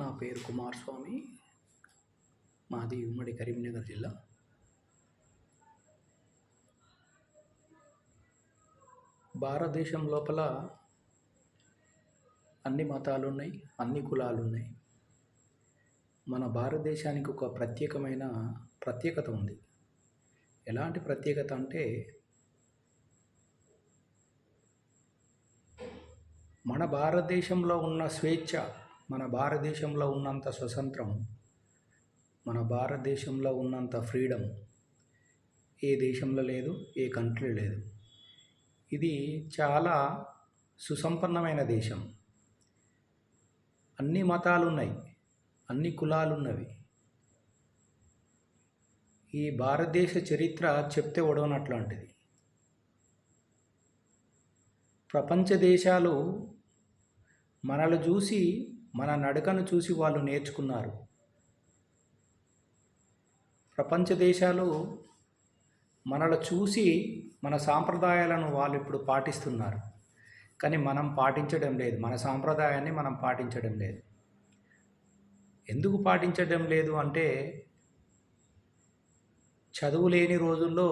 నా పేరు కుమారస్వామి. మాది ఉమ్మడి కరీంనగర్ జిల్లా. భారతదేశం లోపల అన్ని మతాలు ఉన్నాయి, అన్ని కులాలు ఉన్నాయి. మన భారతదేశానికి ఒక ప్రత్యేకత ఉంది. ఎలాంటి ప్రత్యేకత అంటే, మన భారతదేశంలో ఉన్న స్వేచ్ఛ, మన భారతదేశంలో ఉన్నంత స్వతంత్రం, మన భారతదేశంలో ఉన్నంత ఫ్రీడమ్ ఏ దేశంలో లేదు, ఏ కంట్రీ లేదు. ఇది చాలా సుసంపన్నమైన దేశం. అన్ని మతాలు ఉన్నాయి, అన్ని కులాలు ఉన్నవి. ఈ భారతదేశ చరిత్ర చెప్తే ఒడవనట్లాంటిది. ప్రపంచ దేశాలు మనల్ని చూసి, మన నడకను చూసి వాళ్ళు నేర్చుకున్నారు. ప్రపంచ దేశాలు మనల్ని చూసి మన సాంప్రదాయాలను వాళ్ళు ఇప్పుడు పాటిస్తున్నారు. కానీ మనం పాటించడం లేదు, మన సాంప్రదాయాన్ని మనం పాటించడం లేదు. ఎందుకు పాటించడం లేదు అంటే, చదువు లేని రోజుల్లో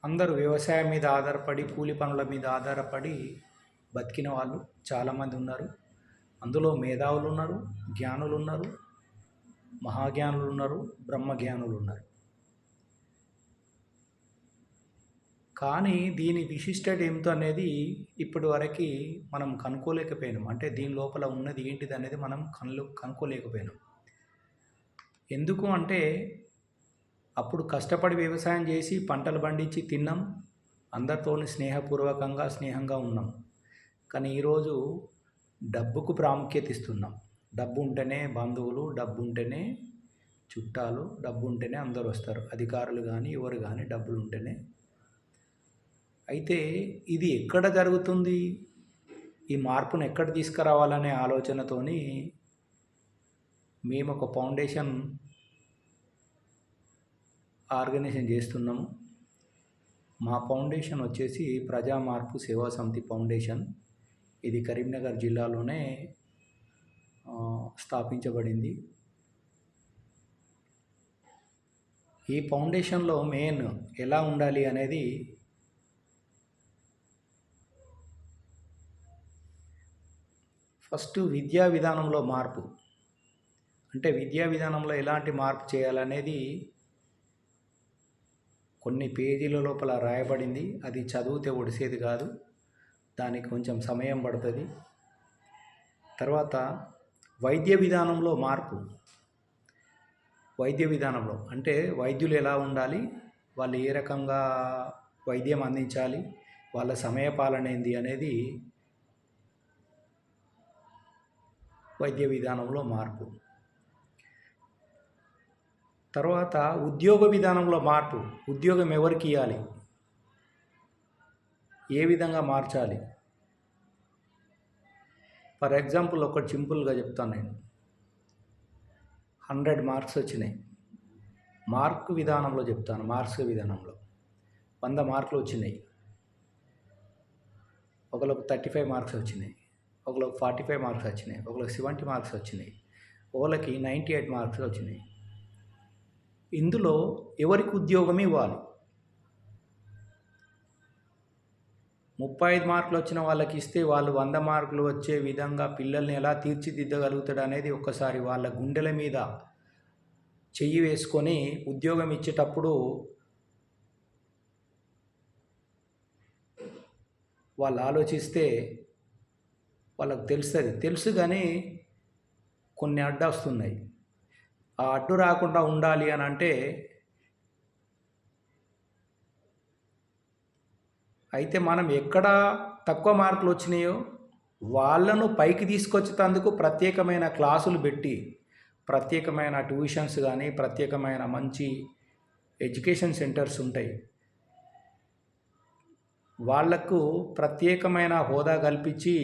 అందరూ వ్యవసాయం మీద ఆధారపడి, కూలి పనుల మీద ఆధారపడి బతికిన వాళ్ళు చాలామంది ఉన్నారు. అందులో మేధావులు ఉన్నారు, జ్ఞానులు ఉన్నారు, మహాజ్ఞానులు ఉన్నారు, బ్రహ్మజ్ఞానులు ఉన్నారు. కానీ దీని విశిష్టత ఏమిటో అనేది ఇప్పటి వరకు మనం కనుక్కోలేకపోయినాం. అంటే దీని లోపల ఉన్నది ఏంటిది అనేది మనం కనుక్కోలేకపోయినాం. ఎందుకు అంటే, అప్పుడు కష్టపడి వ్యవసాయం చేసి పంటలు పండించి తిన్నాం, అందరితో స్నేహంగా ఉన్నాం. కానీ ఈరోజు డబ్బుకు ప్రాముఖ్యత ఇస్తున్నాం. డబ్బు ఉంటేనే బంధువులు, డబ్బు ఉంటేనే చుట్టాలు, డబ్బు ఉంటేనే అందరూ వస్తారు. అధికారులు కానీ ఎవరు కానీ డబ్బులు ఉంటేనే. అయితే ఇది ఎక్కడ జరుగుతుంది? ఈ మార్పును ఎక్కడ తీసుకురావాలనే ఆలోచనతోని మేము ఒక ఫౌండేషన్ ఆర్గనైజేషన్ చేస్తున్నాము. మా ఫౌండేషన్ వచ్చేసి ప్రజా మార్పు సేవా సమితి ఫౌండేషన్. ఇది కరీంనగర్ జిల్లాలోనే స్థాపించబడింది. ఈ ఫౌండేషన్లో మెయిన్ ఎలా ఉండాలి అనేది, ఫస్ట్ విద్యా విధానంలో మార్పు. అంటే విద్యా విధానంలో ఎలాంటి మార్పు చేయాలనేది కొన్ని పేజీల లోపల రాయబడింది. అది చదివితే ఒడిసేది కాదు, దానికి కొంచెం సమయం పడుతుంది. తర్వాత వైద్య విధానంలో మార్పు. వైద్య విధానంలో అంటే వైద్యులు ఎలా ఉండాలి, వాళ్ళు ఏ రకంగా వైద్యం అందించాలి, వాళ్ళ సమయపాలన ఏంది అనేది వైద్య విధానంలో మార్పు. తర్వాత ఉద్యోగ విధానంలో మార్పు. ఉద్యోగం ఎవరికి ఇవ్వాలి, ఏ విధంగా మార్చాలి. ఫర్ ఎగ్జాంపుల్ ఒకటి సింపుల్గా చెప్తాను నేను. 100 మార్క్స్ వచ్చినాయి. మార్క్ విధానంలో చెప్తాను. మార్క్స్ విధానంలో 100 మార్కులు వచ్చినాయి. ఒకరికి 35 మార్క్స్ వచ్చినాయి, ఒకరికి 45 మార్క్స్ వచ్చినాయి, ఒకరికి 70 మార్క్స్ వచ్చినాయి, ఒకరికి 98 మార్క్స్ వచ్చినాయి. ఇందులో ఎవరికి ఉద్యోగం ఇవ్వాలి? 35 మార్కులు వచ్చిన వాళ్ళకి ఇస్తే వాళ్ళు 100 మార్కులు వచ్చే విధంగా పిల్లల్ని ఎలా తీర్చిదిద్దగలుగుతాడు అనేది ఒక్కసారి వాళ్ళ గుండెల మీద చెయ్యి వేసుకొని ఉద్యోగం ఇచ్చేటప్పుడు వాళ్ళు ఆలోచిస్తే వాళ్ళకు తెలుస్తుంది. తెలుసు కానీ కొన్ని అడ్డొస్తున్నాయి. ఆ అడ్డు రాకుండా ఉండాలి అని అంటే, అయితే మనం ఎక్కడ తక్కువ మార్కులు వచ్చినాయో వాళ్ళను పైకి తీసుకొచ్చేందుకు ప్రత్యేకమైన క్లాసులు పెట్టి, ప్రత్యేకమైన ట్యూషన్స్ కానీ, ప్రత్యేకమైన మంచి ఎడ్యుకేషన్ సెంటర్స్ ఉంటాయి. వాళ్లకు ప్రత్యేకమైన హోదా కల్పించి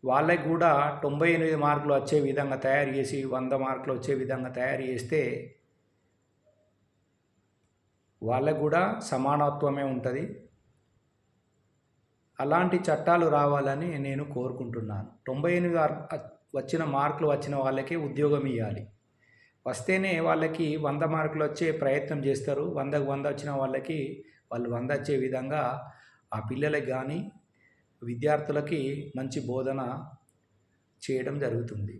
వాళ్ళకి కూడా 98 మార్కులు వచ్చే విధంగా తయారు చేసి, 100 మార్కులు వచ్చే విధంగా తయారు చేస్తే వాళ్ళకు కూడా సమానత్వమే ఉంటుంది. అలాంటి చట్టాలు రావాలని నేను కోరుకుంటున్నాను. 98 వచ్చిన మార్కులు వచ్చిన వాళ్ళకే ఉద్యోగం ఇవ్వాలి. వస్తేనే వాళ్ళకి 100 మార్కులు వచ్చే ప్రయత్నం చేస్తారు. 100కి 100 వచ్చిన వాళ్ళకి వాళ్ళు 100 వచ్చే విధంగా ఆ పిల్లలకి కానీ విద్యార్థులకి మంచి బోధన చేయడం జరుగుతుంది.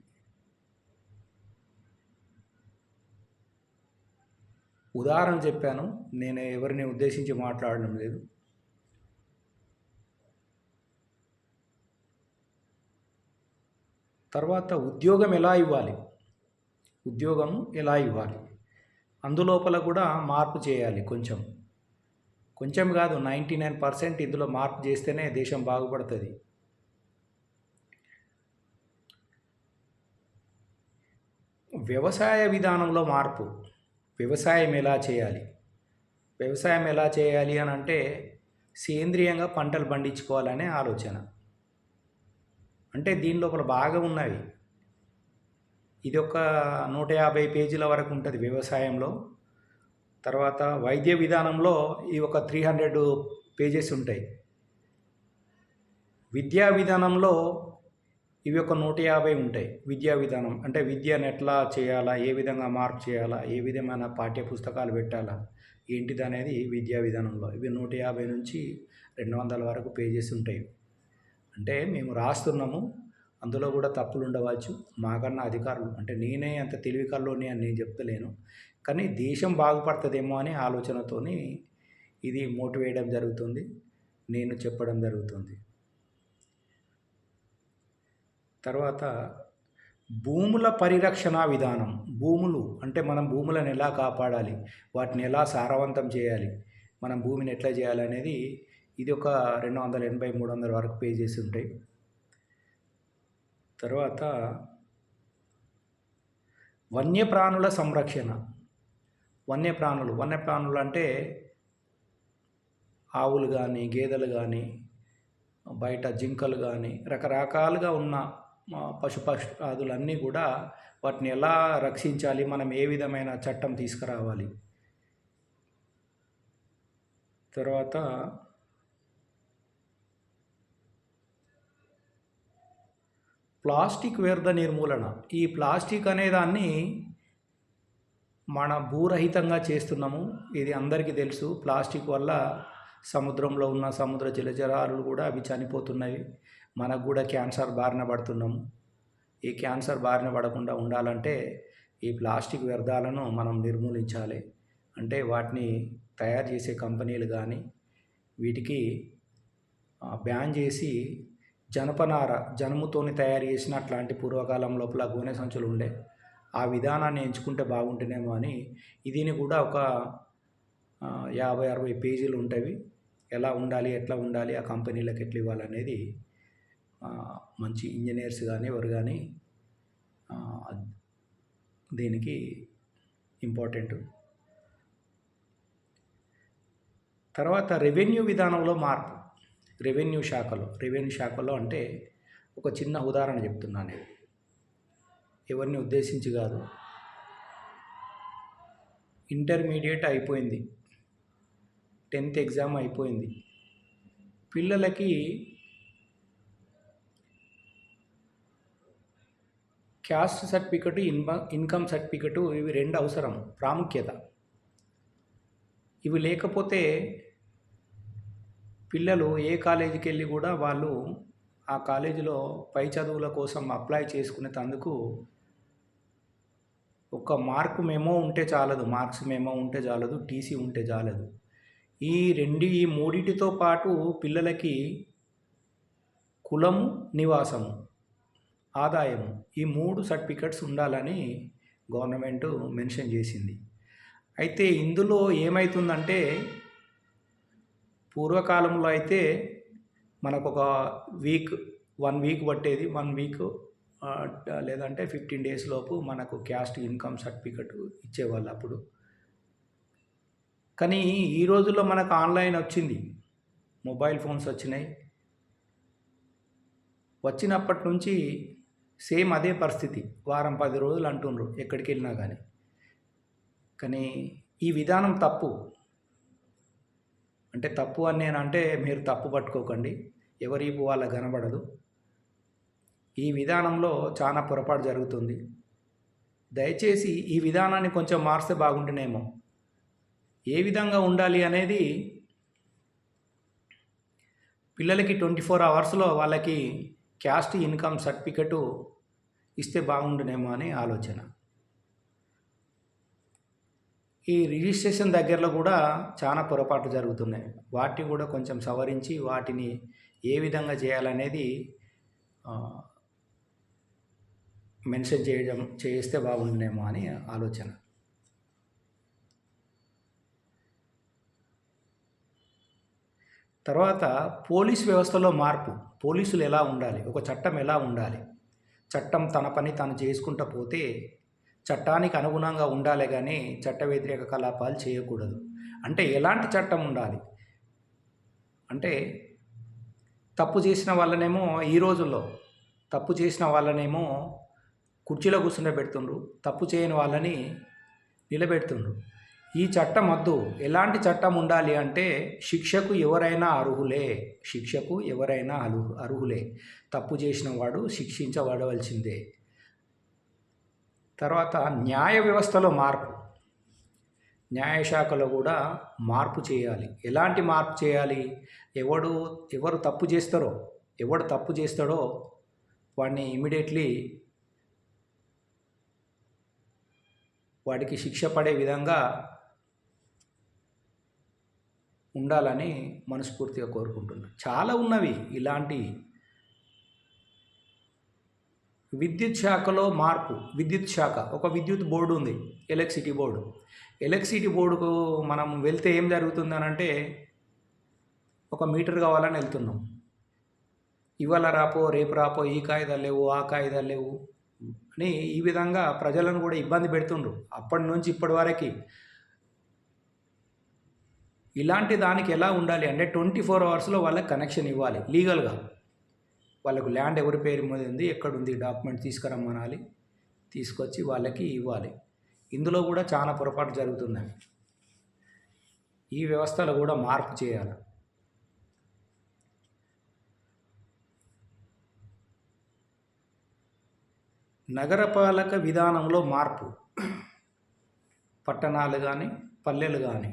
ఉదాహరణ చెప్పాను. నేను ఎవరిని ఉద్దేశించి మాట్లాడడం లేదు. తర్వాత ఉద్యోగం ఎలా ఇవ్వాలి? ఉద్యోగం ఎలా ఇవ్వాలి? అందులోపల కూడా మార్పు చేయాలి కొంచెం. కొంచెం కాదు, 99% ఇందులో మార్పు చేస్తేనే దేశం బాగుపడుతుంది. వ్యవసాయ విధానంలో మార్పు. వ్యవసాయం ఎలా చేయాలి? వ్యవసాయం ఎలా చేయాలి అని అంటే సేంద్రియంగా పంటలు పండించుకోవాలనే ఆలోచన. అంటే దీని లోపల బాగా ఉన్నవి. ఇది ఒక 150 పేజీల వరకు ఉంటుంది వ్యవసాయంలో. తర్వాత వైద్య విధానంలో ఈ ఒక 300 పేజెస్ ఉంటాయి. విద్యా విధానంలో ఇవి ఒక 150 ఉంటాయి. విద్యా విధానం అంటే విద్యను ఎట్లా చేయాలా, ఏ విధంగా మార్పు చేయాలా, ఏ విధమైన పాఠ్య పుస్తకాలు పెట్టాలా, ఏంటిది అనేది విద్యా విధానంలో. ఇవి 150 నుంచి 200 వరకు పేజెస్ ఉంటాయి. అంటే మేము రాస్తున్నాము, అందులో కూడా తప్పులు ఉండవచ్చు. మాకన్నా అధికారులు అంటే నేనే అంత తెలివి కల్లోని అని నేను చెప్తలేను, కానీ దేశం బాగుపడుతుందేమో అనే ఆలోచనతోని ఇది మోటివేయడం జరుగుతుంది, నేను చెప్పడం జరుగుతుంది. తర్వాత భూముల పరిరక్షణ విధానం. భూములు అంటే మనం భూములను ఎలా కాపాడాలి, వాటిని ఎలా సారవంతం చేయాలి, మనం భూమిని ఎట్లా చేయాలనేది ఇది ఒక 280, 300 వరకు పేజెస్ ఉంటాయి. తర్వాత వన్యప్రాణుల సంరక్షణ. వన్యప్రాణులు అంటే ఆవులు కానీ, గేదెలు కానీ, బయట జింకలు కానీ, రకరకాలుగా ఉన్న పశుపక్షాదులన్నీ కూడా వాటిని ఎలా రక్షించాలి, మనం ఏ విధమైన చట్టం తీసుకురావాలి. తర్వాత ప్లాస్టిక్ వ్యర్థ నిర్మూలన. ఈ ప్లాస్టిక్ అనే దాన్ని మన భూరహితంగా చేస్తున్నాము. ఇది అందరికీ తెలుసు. ప్లాస్టిక్ వల్ల సముద్రంలో ఉన్న సముద్ర జలచరాలు కూడా అవి చనిపోతున్నాయి. మనకు కూడా క్యాన్సర్ బారిన పడుతున్నాము. ఈ క్యాన్సర్ బారిన పడకుండా ఉండాలంటే ఈ ప్లాస్టిక్ వ్యర్థాలను మనం నిర్మూలించాలి. అంటే వాటిని తయారు చేసే కంపెనీలు కానీ వీటికి బ్యాన్ చేసి జనపనార, జనుముతోని తయారు చేసిన అట్లాంటి పూర్వకాలం లోపల గోనె సంచులు ఉండే ఆ విధానాన్ని ఎంచుకుంటే బాగుంటుందేమో అని. దీని కూడా ఒక 50-60 పేజీలు ఉంటాయి. ఎలా ఉండాలి, ఎట్లా ఉండాలి, ఆ కంపెనీలకు ఎట్లా ఇవ్వాలనేది మంచి ఇంజనీర్స్ కానీ ఎవరు కానీ దీనికి ఇంపార్టెంట్. తర్వాత రెవెన్యూ విధానంలో మార్పు. రెవెన్యూ శాఖలో అంటే ఒక చిన్న ఉదాహరణ చెప్తున్నాను నేను, ఎవరిని ఉద్దేశించి కాదు. ఇంటర్మీడియట్ అయిపోయింది, 10th ఎగ్జామ్ అయిపోయింది. పిల్లలకి క్యాస్ట్ సర్టిఫికెట్, ఇన్కమ్ సర్టిఫికెట్ ఇవి 2 అవసరం, ప్రాముఖ్యత. ఇవి లేకపోతే పిల్లలు ఏ కాలేజీకి వెళ్ళి కూడా వాళ్ళు ఆ కాలేజీలో పై చదువుల కోసం అప్లై చేసుకునేందుకు ఒక మార్క్స్ మెమో ఉంటే చాలదు, టీసీ ఉంటే చాలదు. ఈ మూడిటితో పాటు పిల్లలకి కులము, నివాసము, ఆదాయము, ఈ 3 సర్టిఫికెట్స్ ఉండాలని గవర్నమెంట్ మెన్షన్ చేసింది. అయితే ఇందులో ఏమవుతుందంటే పూర్వకాలంలో అయితే మనకు ఒక 1 వీక్ పట్టేది. 1 వీక్ లేదంటే 15 డేస్ లోపు మనకు క్యాస్ట్ ఇన్కమ్ సర్టిఫికెట్ ఇచ్చేవాళ్ళు అప్పుడు. కానీ ఈ రోజుల్లో మనకు ఆన్లైన్ వచ్చింది, మొబైల్ ఫోన్స్ వచ్చినాయి. వచ్చినప్పటి నుంచి సేమ్ అదే పరిస్థితి, వారం 10 రోజులు అంటుండ్రు ఎక్కడికి వెళ్ళినా కానీ. కానీ ఈ విధానం తప్పు. అంటే తప్పు అని నేనంటే మీరు తప్పు పట్టుకోకండి. ఎవరీపు వాళ్ళ కనబడదు. ఈ విధానంలో చాలా పొరపాటు జరుగుతుంది. దయచేసి ఈ విధానాన్ని కొంచెం మారిస్తే బాగుంటుందేమో. ఏ విధంగా ఉండాలి అనేది పిల్లలకి 24 అవర్స్లో వాళ్ళకి క్యాస్ట్ ఇన్కమ్ సర్టిఫికెటు ఇస్తే బాగుండునేమో అని ఆలోచన. ఈ రిజిస్ట్రేషన్ దగ్గరలో కూడా చాలా పొరపాట్లు జరుగుతున్నాయి. వాటిని కూడా కొంచెం సవరించి వాటిని ఏ విధంగా చేయాలనేది మెన్షన్ చేస్తే బాగుండునేమో అని ఆలోచన. తర్వాత పోలీస్ వ్యవస్థలో మార్పు. పోలీసులు ఎలా ఉండాలి, ఒక చట్టం ఎలా ఉండాలి, చట్టం తన పని తాను చేసుకుంటూ పోతే చట్టానికి అనుగుణంగా ఉండాలి కానీ చట్ట వ్యతిరేక కలాపాలు చేయకూడదు. అంటే ఎలాంటి చట్టం ఉండాలి అంటే, తప్పు చేసిన వాళ్ళనేమో ఈ రోజుల్లో తప్పు చేసిన వాళ్ళనేమో కుర్చీలో కూర్చుండబెడుతుండ్రు, తప్పు చేయని వాళ్ళని నిలబెడుతుండ్రు. ఈ చట్టం వద్దు. ఎలాంటి చట్టం ఉండాలి అంటే, శిక్షకు ఎవరైనా అర్హులే. తప్పు చేసిన వాడు శిక్షించబడవలసిందే. తర్వాత న్యాయ వ్యవస్థలో మార్పు. న్యాయశాఖలో కూడా మార్పు చేయాలి. ఎలాంటి మార్పు చేయాలి? ఎవరు తప్పు చేస్తాడో వాడిని ఇమీడియట్లీ వాడికి శిక్ష పడే విధంగా ఉండాలని మనస్ఫూర్తిగా కోరుకుంటున్నాను. చాలా ఉన్నవి ఇలాంటి. విద్యుత్ శాఖలో మార్పు. విద్యుత్ శాఖ, ఒక విద్యుత్ బోర్డు ఉంది, ఎలక్ట్రిసిటీ బోర్డు. ఎలక్ట్రిసిటీ బోర్డుకు మనం వెళ్తే ఏం జరుగుతుందనంటే, ఒక మీటర్ కావాలని వెళ్తున్నాం. ఇవాళ రాపో రేపు రాపో, ఈ కాయిదాలు లేవు, ఆ కాయిదాలు లేవు అని ఈ విధంగా ప్రజలను కూడా ఇబ్బంది పెడుతుండ్రు. అప్పటి నుంచి ఇప్పటి వరకు ఇలాంటి దానికి ఎలా ఉండాలి అంటే, 24 అవర్స్లో వాళ్ళకి కనెక్షన్ ఇవ్వాలి లీగల్గా. వాళ్ళకు ల్యాండ్ ఎవరి పేరు మీద ఉంది, ఎక్కడుంది, డాక్యుమెంట్ తీసుకురమ్మనాలి, తీసుకొచ్చి వాళ్ళకి ఇవ్వాలి. ఇందులో కూడా చాలా పొరపాటు జరుగుతున్నాయి. ఈ వ్యవస్థలో కూడా మార్పు చేయాలి. నగరపాలక విధానంలో మార్పు. పట్టణాలు కానీ పల్లెలు కానీ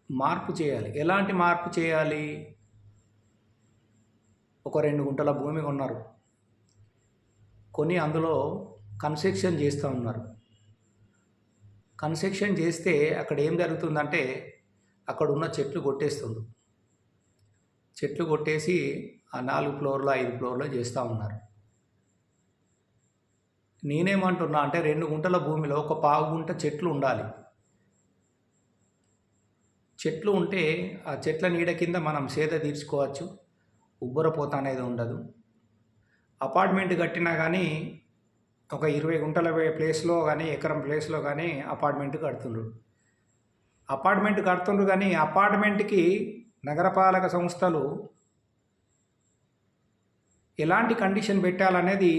మార్పు చేయాలి. ఎలాంటి మార్పు చేయాలి? ఒక 2 గుంటల భూమి కొన్నారు, కొని అందులో కన్స్ట్రక్షన్ చేస్తూ ఉన్నారు. కన్స్ట్రక్షన్ చేస్తే అక్కడ ఏం జరుగుతుందంటే, అక్కడ ఉన్న చెట్లు కొట్టేస్తుంది. చెట్లు కొట్టేసి ఆ 4 ఫ్లోర్లో 5 ఫ్లోర్లో చేస్తూ ఉన్నారు. నేనేమంటున్నా అంటే, 2 గుంటల భూమిలో ఒక పావు గుంట చెట్లు ఉండాలి. చెట్లు ఉంటే ఆ చెట్ల నీడ కింద మనం సేద తీర్చుకోవచ్చు, ఉబ్బరపోత అనేది ఉండదు. అపార్ట్మెంట్ కట్టినా కానీ ఒక 20 గుంటల ప్లేస్లో కానీ ఎకరం ప్లేస్లో కానీ అపార్ట్మెంట్ కడుతుండ్రు కానీ అపార్ట్మెంట్కి నగరపాలక సంస్థలు ఎలాంటి కండిషన్ పెట్టాలనేది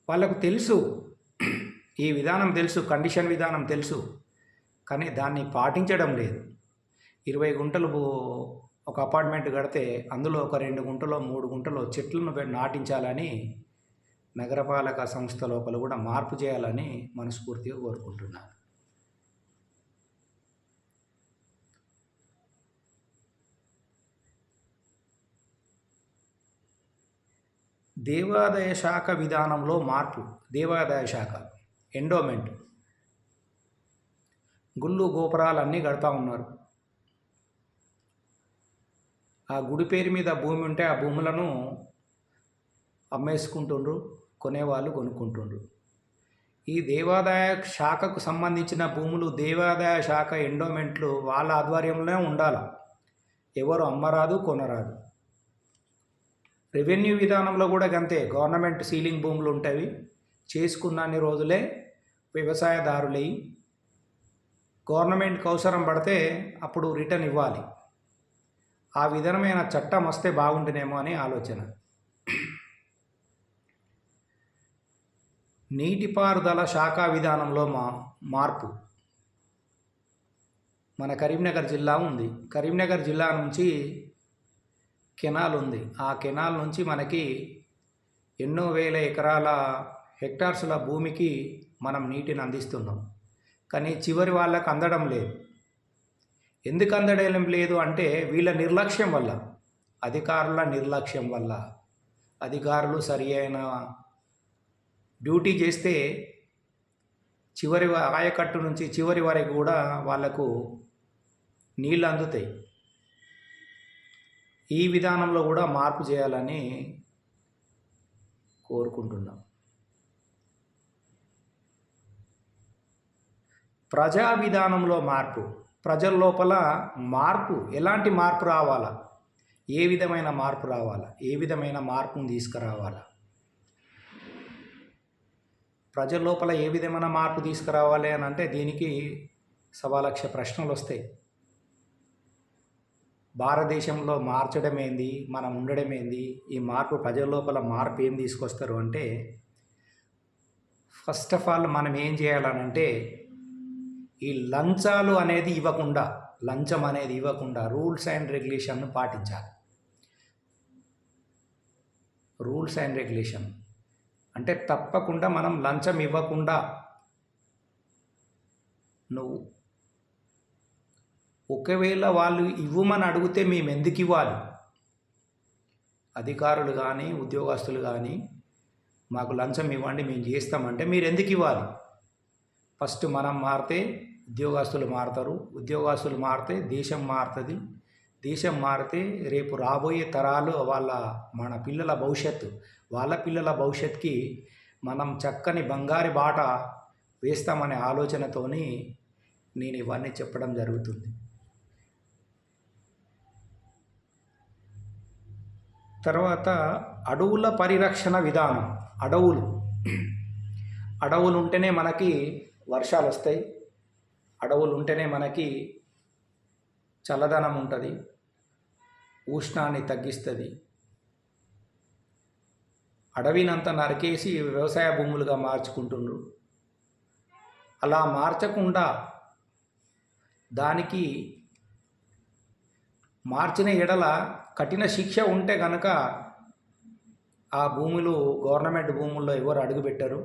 వాళ్ళకు తెలుసు. ఈ విధానం తెలుసు, కండిషన్ విధానం తెలుసు, కానీ దాన్ని పాటించడం లేదు. 20 గుంటలు ఒక అపార్ట్మెంట్ కడితే అందులో ఒక 2 గుంటలో 3 గుంటలో చెట్లను నాటించాలని నగరపాలక సంస్థ లోపల కూడా మార్పు చేయాలని మనస్ఫూర్తిగా కోరుకుంటున్నాను. దేవాదాయ శాఖ విధానంలో మార్పు. దేవాదాయ శాఖ ఎండోమెంట్, గుళ్ళు గోపురాలన్నీ కడతా ఉన్నారు. ఆ గుడి పేరు మీద భూమి ఉంటే ఆ భూములను అమ్మేసుకుంటుండ్రు, కొనేవాళ్ళు కొనుక్కుంటుండ్రు. ఈ దేవాదాయ శాఖకు సంబంధించిన భూములు దేవాదాయ శాఖ ఎండోమెంట్లు వాళ్ళ ఆధ్వర్యంలోనే ఉండాలి. ఎవరు అమ్మరాదు, కొనరాదు. రెవెన్యూ విధానంలో కూడా అంతే. గవర్నమెంట్ సీలింగ్ భూములు ఉంటాయి, చేసుకున్నన్ని రోజులే వ్యవసాయదారులై గవర్నమెంట్కి అవసరం పడితే అప్పుడు రిటర్న్ ఇవ్వాలి. ఆ విధమైన చట్టం వస్తే బాగుంటుందేమో అని ఆలోచన. నీటిపారుదల శాఖ విధానంలో మార్పు. మన కరీంనగర్ జిల్లా ఉంది. కరీంనగర్ జిల్లా నుంచి కెనాల్ ఉంది. ఆ కెనాల్ నుంచి మనకి ఎన్నో వేల ఎకరాల హెక్టార్సుల భూమికి మనం నీటిని అందిస్తున్నాం. కానీ చివరి వాళ్ళకు అందడం లేదు. ఎందుకు అందడం లేదు అంటే వీళ్ళ నిర్లక్ష్యం వల్ల, అధికారుల నిర్లక్ష్యం వల్ల. అధికారులు సరి అయిన డ్యూటీ చేస్తే చివరి ఆయకట్టు నుంచి చివరి వరకు కూడా వాళ్లకు నీళ్ళు అందుతాయి. ఈ విధానంలో కూడా మార్పు చేయాలని కోరుకుంటున్నాం. ప్రజా విధానంలో మార్పు, ప్రజల లోపల మార్పు, ఎలాంటి మార్పు రావాలా, ఏ విధమైన మార్పు రావాలా, ఏ విధమైన మార్పును తీసుకురావాలా, ప్రజల లోపల ఏ విధమైన మార్పు తీసుకురావాలి అని అంటే దీనికి 1,00,000 ప్రశ్నలు వస్తాయి. భారతదేశంలో మార్చడం ఏంది, మనం ఉండడం ఏంది, ఈ మార్పు ప్రజల లోపల మార్పు ఏం తీసుకొస్తారు అంటే, ఫస్ట్ ఆఫ్ ఆల్ మనం ఏం చేయాలనంటే ఈ లంచాలు అనేది ఇవ్వకుండా, లంచం అనేది ఇవ్వకుండా రూల్స్ అండ్ రెగ్యులేషన్ను పాటించాలి. రూల్స్ అండ్ రెగ్యులేషన్ అంటే తప్పకుండా మనం లంచం ఇవ్వకుండా, నువ్వు ఒకవేళ వాళ్ళు ఇవ్వమని అడిగితే మేము ఎందుకు ఇవ్వాలి, అధికారులు కానీ ఉద్యోగస్తులు కానీ మాకు లంచం ఇవ్వండి మేము చేస్తామంటే మీరు ఎందుకు ఇవ్వాలి? ఫస్ట్ మనం మారితే ఉద్యోగస్తులు మారుతారు, ఉద్యోగస్తులు మారితే దేశం మారుతుంది, దేశం మారితే రేపు రాబోయే తరాలు మన పిల్లల భవిష్యత్తు, వాళ్ళ పిల్లల భవిష్యత్తుకి మనం చక్కని బంగారు బాట వేస్తామనే ఆలోచనతోని నేను ఇవన్నీ చెప్పడం జరుగుతుంది. తర్వాత అడవుల పరిరక్షణ విధానం. అడవులు ఉంటేనే మనకి వర్షాలు వస్తాయి, అడవులు ఉంటేనే మనకి చల్లదనం ఉంటుంది, ఉష్ణాన్ని తగ్గిస్తుంది. అడవినంతా నరికేసి వ్యవసాయ భూములుగా మార్చుకుంటుండ్రు. అలా మార్చకుండా దానికి మార్చిన ఎడల కఠిన శిక్ష ఉంటే కనుక ఆ భూములు గవర్నమెంట్ భూముల్లో ఎవరు అడుగుపెట్టరు.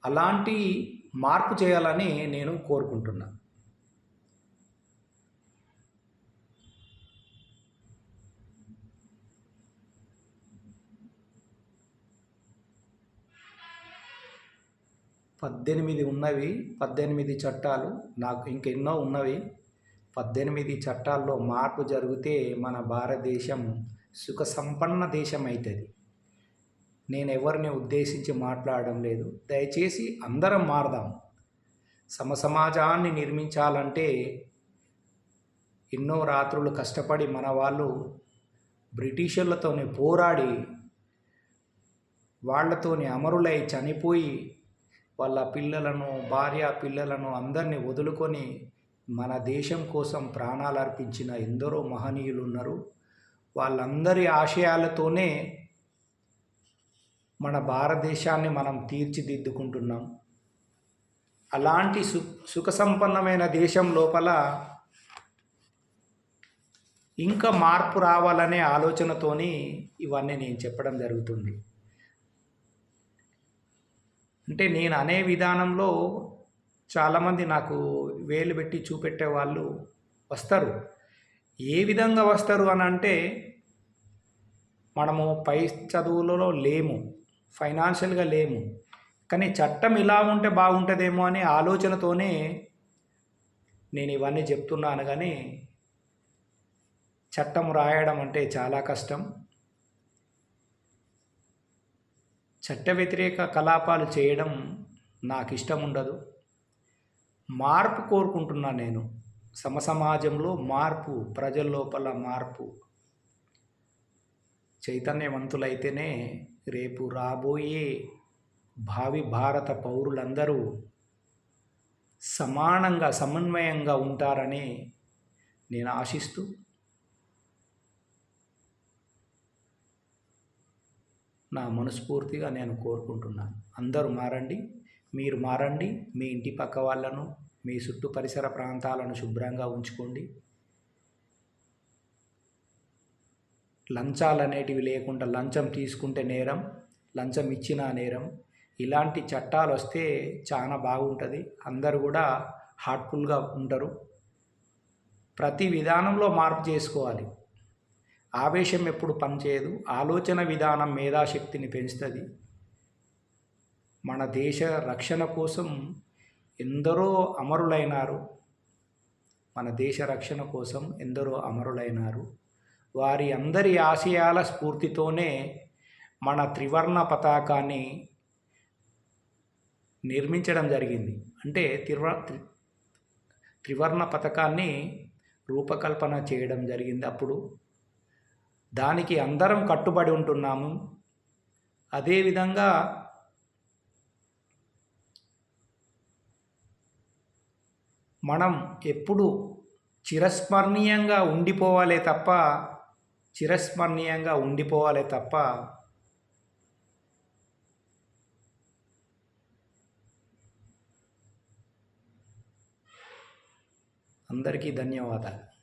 అలాంటి మార్పు చేయాలని నేను కోరుకుంటున్నాను. ఉన్నవి 18 చట్టాలు, నాకు ఇంకెన్నో ఉన్నవి. 18 చట్టాల్లో మార్పు జరిగితే మన భారతదేశం సుఖ సంపన్న దేశం అవుతుంది. నేను ఎవరిని ఉద్దేశించి మాట్లాడడం లేదు. దయచేసి అందరం మారదాం. సమాజాన్ని నిర్మించాలంటే ఎన్నో రాత్రులు కష్టపడి మన వాళ్ళు బ్రిటిషర్లతోనే పోరాడి వాళ్ళతోని అమరులై చనిపోయి వాళ్ళ పిల్లలను, భార్య పిల్లలను అందరినీ వదులుకొని మన దేశం కోసం ప్రాణాలు అర్పించిన ఎందరో మహనీయులు ఉన్నారు. వాళ్ళందరి ఆశయాలతోనే మన భారతదేశాన్ని మనం తీర్చిదిద్దుకుంటున్నాం. అలాంటి సుఖ సంపన్నమైన దేశం లోపల ఇంకా మార్పు రావాలనే ఆలోచనతోని ఇవన్నీ నేను చెప్పడం జరుగుతుంది. అంటే నేను అనే విధానంలో చాలామంది నాకు వేలు పెట్టి చూపెట్టే వాళ్ళు వస్తారు. ఏ విధంగా వస్తారు అని అంటే, మనము పై చదువులలో లేము, ఫైనాన్షియల్గా లేము, కానీ చట్టం ఇలా ఉంటే బాగుంటుందేమో అనే ఆలోచనతోనే నేను ఇవన్నీ చెప్తున్నాను. కానీ చట్టం రాయడం అంటే చాలా కష్టం. చట్ట వ్యతిరేక కలాపాలు చేయడం నాకు ఇష్టం ఉండదు. మార్పు కోరుకుంటున్నాను నేను. సమాజంలో మార్పు, ప్రజల లోపల మార్పు. చైతన్యవంతులైతేనే రేపు రాబోయే భావి భారత పౌరులందరూ సమానంగా, సమన్వయంగా ఉంటారని నేను ఆశిస్తూ, నా మనస్ఫూర్తిగా నేను కోరుకుంటున్నాను. అందరూ మారండి, మీరు మారండి, మీ ఇంటి పక్క వాళ్ళను, మీ చుట్టూ పరిసర ప్రాంతాలను శుభ్రంగా ఉంచుకోండి. లంచాలు అనేటివి లేకుండా, లంచం తీసుకుంటే నేరం, లంచం ఇచ్చినా నేరం, ఇలాంటి చట్టాలు వస్తే చాలా బాగుంటుంది. అందరూ కూడా హార్ట్ఫుల్గా ఉంటారు. ప్రతి విధానంలో మార్పు చేసుకోవాలి. ఆవేశం ఎప్పుడు పనిచేయదు. ఆలోచన విధానం మేధాశక్తిని పెంచుతుంది. మన దేశ రక్షణ కోసం ఎందరో అమరులైనారు. మన దేశ రక్షణ కోసం ఎందరో అమరులైనారు. వారి అందరి ఆశయాల స్ఫూర్తితోనే మన త్రివర్ణ పతాకాన్ని నిర్మించడం జరిగింది. అంటే త్రివర్ణ పతాకాన్ని రూపకల్పన చేయడం జరిగింది. అప్పుడు దానికి అందరం కట్టుబడి ఉంటున్నాము. అదేవిధంగా మనం ఎప్పుడు చిరస్మరణీయంగా ఉండిపోవాలే తప్ప అందరికీ ధన్యవాదాలు.